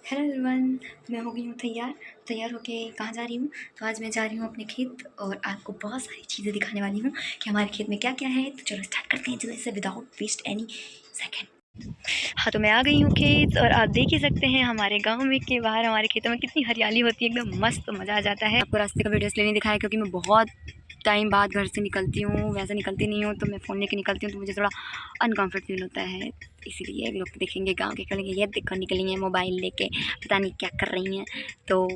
Hello everyone, मैं हो गई हूँ तैयार होके कहाँ जा रही हूँ। तो आज मैं जा रही हूँ अपने खेत और आपको बहुत सारी चीज़ें दिखाने वाली हूँ कि हमारे खेत में क्या क्या है। तो चलो स्टार्ट करते हैं जल्दी से विदाउट वेस्ट एनी सेकेंड। हाँ, तो मैं आ गई हूँ खेत और आप देख ही सकते हैं हमारे गांव में के बाहर हमारे खेतों में कितनी हरियाली होती है, एकदम मस्त मज़ा आ जाता है। आपको रास्ते का वीडियो इसलिए नहीं दिखाया क्योंकि मैं बहुत टाइम बाद घर से निकलती हूँ, वैसे निकलती नहीं हूँ, तो मैं फ़ोन लेके निकलती हूँ तो मुझे थोड़ा अनकम्फर्ट फील होता है। इसीलिए लोग देखेंगे, गांव के कहेंगे ये देखो निकली हैं मोबाइल लेके, पता नहीं क्या कर रही हैं। तो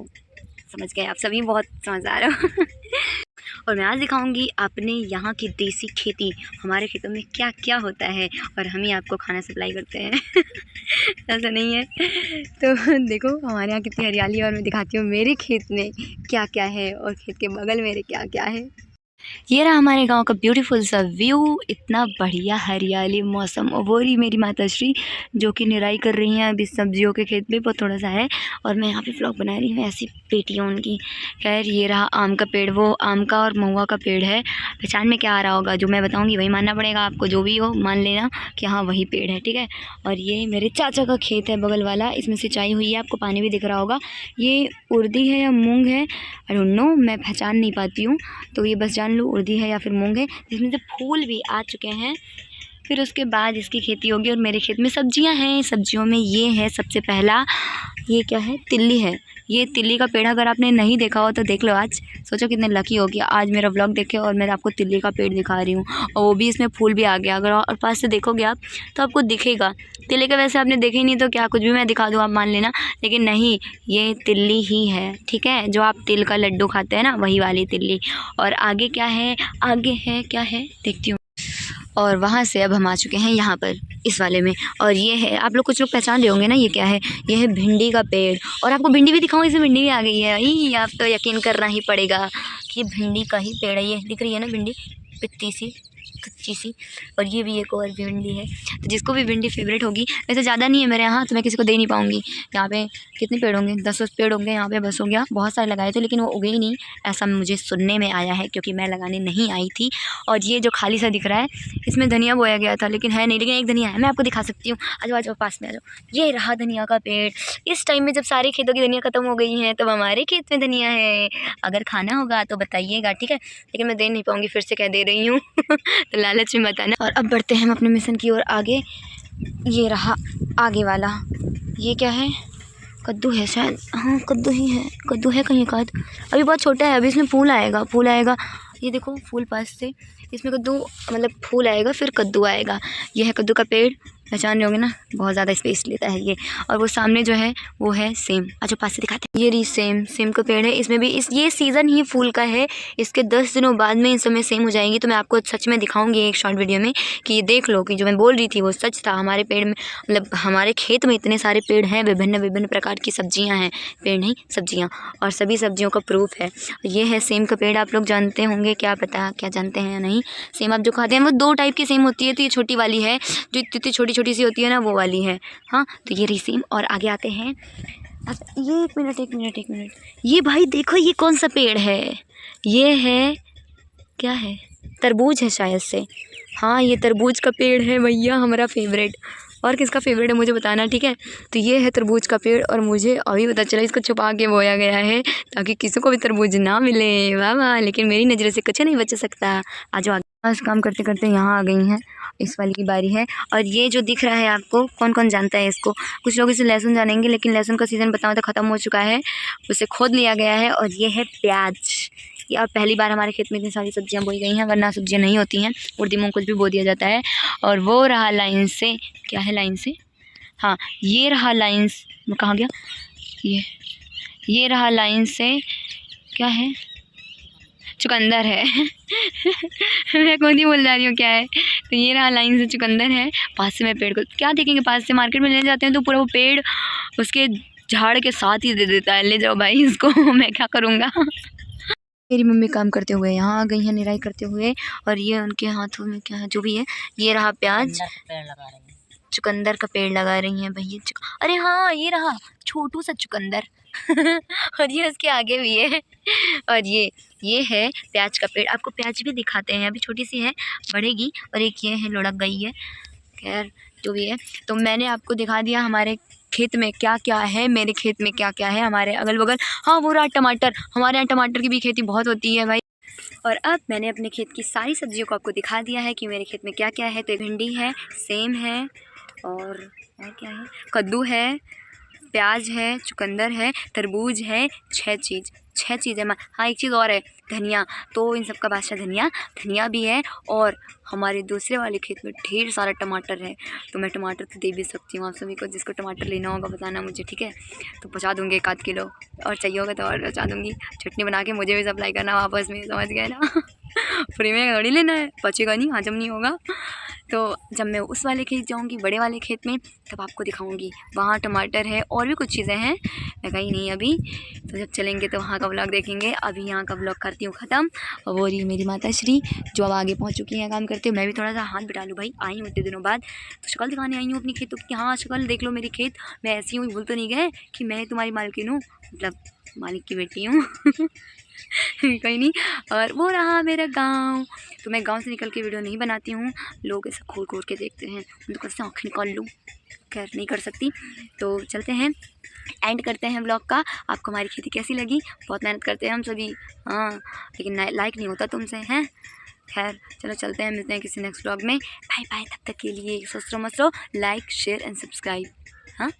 समझ गए आप सभी, बहुत समझदार हो। और मैं आज दिखाऊंगी अपने यहाँ की देसी खेती, हमारे खेतों में क्या क्या होता है और हम ही आपको खाना सप्लाई करते हैं। ऐसा नहीं है। तो देखो हमारे यहाँ कितनी हरियाली है और मैं दिखाती हूँ मेरे खेत में क्या क्या है और खेत के बगल मेरे क्या क्या है। ये रहा हमारे गांव का ब्यूटीफुल सा व्यू, इतना बढ़िया हरियाली मौसम। और वो रही मेरी माताश्री जो कि निराई कर रही हैं अभी सब्जियों के खेत में, बहुत थोड़ा सा है और मैं यहाँ पे व्लॉग बना रही हूँ, ऐसी पेटियाँ उनकी। खैर ये रहा आम का पेड़, वो आम का और महुआ का पेड़ है। पहचान में क्या आ रहा होगा, जो मैं बताऊँगी वही मानना पड़ेगा आपको, जो भी हो मान लेना कि हाँ वही पेड़ है, ठीक है। और ये मेरे चाचा का खेत है बगल वाला, इसमें सिंचाई हुई है, आपको पानी भी दिख रहा होगा। ये उड़दी है या मूँग है, आई डोंट नो, मैं पहचान नहीं पाती हूँ। तो ये बस जान लो उड़दी है या फिर मूंग है, जिसमें से फूल भी आ चुके हैं। फिर उसके बाद इसकी खेती होगी और मेरे खेत में सब्जियां हैं। सब्जियों में ये है सबसे पहला, ये क्या है, तिल्ली है। ये तिल्ली का पेड़ अगर आपने नहीं देखा हो तो देख लो आज। सोचो कितने लकी हो गया आज मेरा व्लॉग देखे और मैं आपको तिल्ली का पेड़ दिखा रही हूँ, और वो भी इसमें फूल भी आ गया। अगर और पास से देखोगे आप तो आपको दिखेगा। तिल्ली का वैसे आपने देखे ही नहीं तो क्या कुछ भी मैं दिखा दूँ आप मान लेना, लेकिन नहीं, ये तिल्ली ही है, ठीक है। जो आप तिल का लड्डू खाते हैं ना, वही वाली तिल्ली। और आगे क्या है, आगे है क्या है देखती हूँ। और वहाँ से अब हम आ चुके हैं यहाँ पर इस वाले में, और ये है, आप लोग कुछ लोग पहचान रहे होंगे ना, ये क्या है, ये है भिंडी का पेड़। और आपको भिंडी भी दिखाऊँ, इसमें भिंडी भी आ गई है। ई आप तो यकीन करना ही पड़ेगा कि ये भिंडी का ही पेड़ है। ये दिख रही है ना भिंडी, पित्ती सी कच्ची सी। और ये भी एक और भिंडी है। तो जिसको भी भिंडी फेवरेट होगी, वैसे ज़्यादा नहीं है मेरे यहाँ तो मैं किसी को दे नहीं पाऊँगी। यहाँ पे कितने पेड़ होंगे, 10 पेड़ होंगे यहाँ पे, बस हो गया। बहुत सारे लगाए थे लेकिन वो उगे ही नहीं, ऐसा मुझे सुनने में आया है क्योंकि मैं लगाने नहीं आई थी। और ये जो खाली सा दिख रहा है, इसमें धनिया बोया गया था लेकिन है नहीं, लेकिन एक धनिया है, मैं आपको दिखा सकती हूँ। आ जाओ आ जाओ पास में आ जाओ। ये रहा धनिया का पेड़। इस टाइम में जब सारे खेतों की धनिया ख़त्म हो गई हैं तब हमारे खेत में धनिया है। अगर खाना होगा तो बताइएगा, ठीक है, लेकिन मैं दे नहीं पाऊँगी, फिर से कह दे रही हूँ। तो लालच में बताना। और अब बढ़ते हैं हम अपने मिशन की ओर आगे। ये रहा आगे वाला, ये क्या है, कद्दू है शायद, हाँ कद्दू ही है, कद्दू है कहीं का। अभी बहुत छोटा है, अभी इसमें फूल आएगा, फूल आएगा। ये देखो फूल पास से, इसमें कद्दू मतलब फूल आएगा फिर कद्दू आएगा। ये है कद्दू का पेड़, पहचान रहे होंगे ना, बहुत ज़्यादा स्पेस लेता है ये। और वो सामने जो है वो है सेम, आज पास से दिखाते हैं। ये रही सेम का पेड़ है, इसमें भी ये सीज़न ही फूल का है। इसके 10 दिनों बाद में इन समय सेम हो जाएंगी, तो मैं आपको सच में दिखाऊंगी एक शॉर्ट वीडियो में कि ये देख लो कि जो मैं बोल रही थी वो सच था। हमारे पेड़ में मतलब हमारे खेत में इतने सारे पेड़ हैं, विभिन्न प्रकार की सब्जियाँ हैं, पेड़ नहीं सब्जियाँ, और सभी सब्जियों का प्रूफ है। ये है सेम का पेड़, आप लोग जानते होंगे, क्या पता क्या जानते हैं या नहीं। सेम आप जो खाते हैं वो 2 टाइप की सेम होती है, तो ये छोटी वाली है जो इतनी छोटी छोटी सी होती है ना, वो वाली है। हाँ तो ये रही सेम। और आगे आते हैं, ये एक मिनट, ये भाई देखो ये कौन सा पेड़ है, ये है क्या है, तरबूज है शायद से। हाँ ये तरबूज का पेड़ है भैया, हमारा फेवरेट। और किसका फेवरेट है मुझे बताना, ठीक है। तो ये है तरबूज का पेड़ और मुझे अभी पता चला इसको छुपा के बोया गया है ताकि किसी को भी तरबूज ना मिले। वाह वाह, लेकिन मेरी नज़र से कुछ नहीं बच सकता। आज आज काम करते करते यहाँ आ गई हैं, इस वाली की बारी है। और ये जो दिख रहा है आपको, कौन कौन जानता है इसको, कुछ लोग इसे लहसुन जानेंगे, लेकिन लहसुन का सीज़न बताऊँ तो ख़त्म हो चुका है, उसे खोद लिया गया है। और ये है प्याज। ये अब पहली बार हमारे खेत में इतनी सारी सब्जियां बोई गई हैं, वरना सब्जियां नहीं होती हैं, उड़दी मूंग कुछ भी बो दिया जाता है। और वो रहा लाइन से, क्या है लाइन से, हाँ ये रहा लाइन से, कहाँ गया ये रहा लाइन से, क्या है, चुकंदर है। मैं खुद ही बोल जा रही हूँ क्या है। तो ये रहा लाइन से चुकंदर है। पास से मैं पेड़ को क्या देखेंगे, पास से मार्केट में ले जाते हैं तो पूरा वो पेड़ उसके झाड़ के साथ ही दे देता है, ले जाओ भाई इसको। मैं क्या करूँगा। मेरी मम्मी काम करते हुए यहाँ आ गई हैं, निराई करते हुए। और ये उनके हाथों में क्या है, जो भी है। ये रहा प्याज, चुकंदर का पेड़ लगा रही हैं भैया। अरे हाँ ये रहा छोटू सा चुकंदर। और ये उसके आगे भी है। और ये है प्याज का पेड़, आपको प्याज भी दिखाते हैं, अभी छोटी सी है, बढ़ेगी। और एक ये है लुढ़क गई है, खैर जो भी है। तो मैंने आपको दिखा दिया हमारे खेत में क्या क्या है, मेरे खेत में क्या क्या है, हमारे अगल बगल। हाँ वो रहा टमाटर, हमारे यहाँ टमाटर की भी खेती बहुत होती है भाई। और अब मैंने अपने खेत की सारी सब्जियों को आपको दिखा दिया है कि मेरे खेत में क्या क्या है। तो भिंडी है, सेम है, और क्या है, कद्दू है, प्याज है, चुकंदर है, तरबूज है, 6 चीज़ है। हाँ एक चीज़ और है, धनिया। तो इन सब का बादशाह धनिया भी है। और हमारे दूसरे वाले खेत में ढेर सारा टमाटर है, तो मैं टमाटर तो दे भी सकती हूँ आप सभी को। जिसको टमाटर लेना होगा बताना मुझे, ठीक है? तो पहुँचा दूँगी 1 आध किलो, और चाहिए होगा तो और पहुँचा दूँगी। चटनी बना के मुझे भी सप्लाई करना वापस में, समझ गए ना? फ्री में थोड़ी लेना है, बचेगा नहीं, हजम नहीं होगा। तो जब मैं उस वाले खेत जाऊँगी, बड़े वाले खेत में, तब आपको दिखाऊँगी। वहाँ टमाटर है और भी कुछ चीज़ें हैं, मैं गई नहीं अभी। तो जब चलेंगे तो वहाँ का व्लॉग देखेंगे। अभी यहाँ का व्लॉग करती हूँ ख़त्म। और वो रही मेरी माता श्री जो अब आगे पहुँच चुकी हैं काम करते। मैं भी थोड़ा सा हाथ बटा लूँ भाई, आई हूँ इतने दिनों बाद, तो शक्ल दिखाने आई हूँ अपनी खेतों की। हाँ शक्ल देख लो मेरी खेत, मैं ऐसी हूँ, भूल तो नहीं गए कि मैं तुम्हारी मालकिन हूँ, मतलब मालिक की बेटी हूँ। कहीं नहीं। और वो रहा मेरा गांव। तो मैं गांव से निकल के वीडियो नहीं बनाती हूँ, लोग ऐसे घूर घूर के देखते हैं, उनको कैसे आँखें निकाल लूँ, खैर नहीं कर सकती। तो चलते हैं, एंड करते हैं व्लॉग का। आपको हमारी खेती कैसी लगी? बहुत मेहनत करते हैं हम सभी, हाँ, लेकिन लाइक नहीं होता तुमसे, हैं? खैर चलो चलते हैं, मिलते हैं किसी नेक्स्ट व्लॉग में। बाय बाय, तब तक के लिए सोच रो मत रो, लाइक शेयर एंड सब्सक्राइब। हाँ।